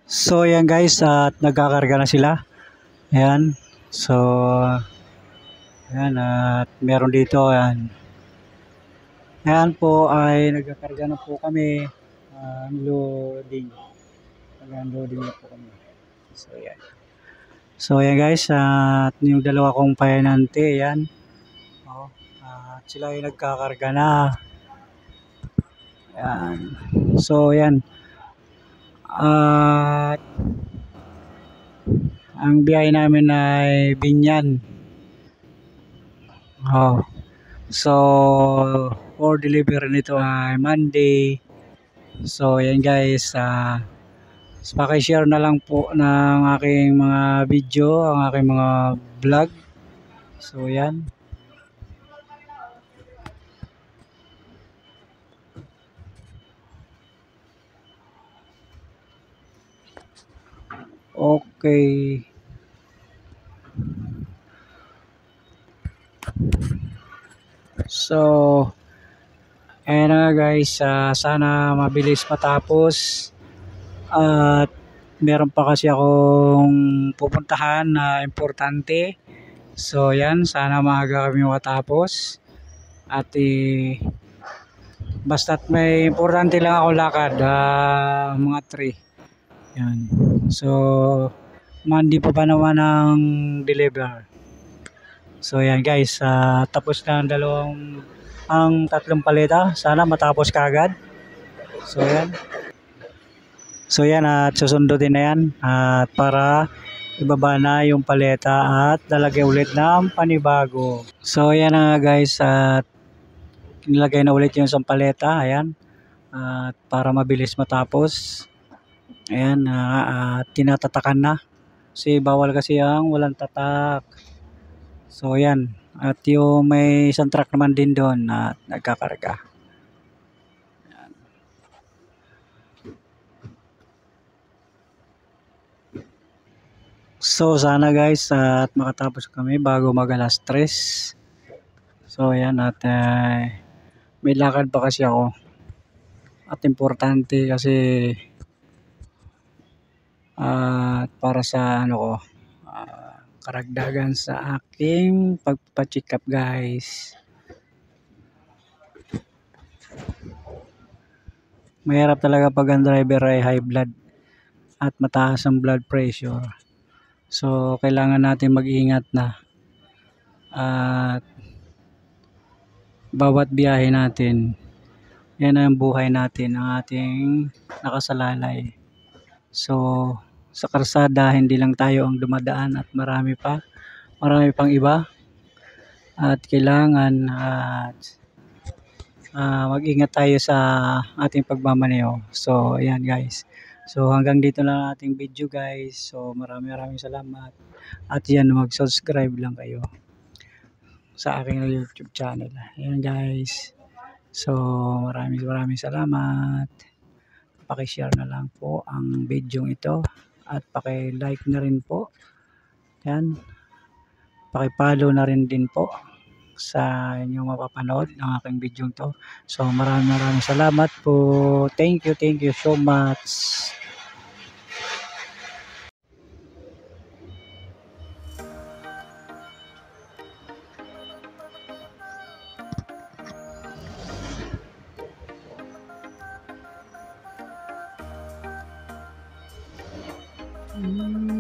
So ayan guys, at nagkakarga na sila. Ayan. So ayan, at meron dito ayan. Ayan po ay nagkakarga na po kami. Unloading. Nag-unloading na po kami. So ayan. So ayan guys, at yung dalawa kong payanante, ayan. Oh, at sila ay nagkakarga na. Ayan. So ayan. At ang biyahe namin ay Binyan. Oh. So for delivery nito ay Monday. So yan guys, paki-share na lang po ng aking mga video, ang aking mga vlog. So yan. Okay. So ayan na guys, sana mabilis matapos. At meron pa kasi akong pupuntahan na importante. So yan, sana maaga kami matapos. At basta't may importante lang ako lakad, mga 3. Yan. So Monday pa naman ang deliver. So yan guys, tapos na ang tatlong paleta. Sana matapos kaagad. So yan. So yan, at susundutin na yan at para ibaba na yung paleta at lalagay ulit ng panibago. So yan na guys, at nilagay na ulit yung isang paleta. Ayan. At para mabilis matapos. Ayan, tinatatakan na. Kasi bawal kasi ang walang tatak. So yan. At yung may isang truck naman din doon na nagkakarga. Ayan. So sana guys, at makatapos kami bago mag alas 3. So ayan, at may lakad pa kasi ako. At importante kasi para sa karagdagan sa aking pagpa-check up guys. Mahirap talaga pag ang driver ay high blood at mataas ang blood pressure. So kailangan natin mag-ingat na. At bawat biyahe natin, yan ang buhay natin, ang ating nakasalalay. So sa karsada, hindi lang tayo ang dumadaan at marami pang iba. At kailangan mag-ingat tayo sa ating pagmamaneho. So ayan guys. So hanggang dito lang ang ating video guys. So maraming salamat. At yan, mag-subscribe lang kayo sa aking YouTube channel. Ayan guys. So maraming salamat. Paki-share na lang po ang video ito at paki-like na rin po. Yan. Paki-follow na rin din po sa inyong mapapanood ng aking video ito. So maraming salamat po. Thank you so much. Mm-hmm.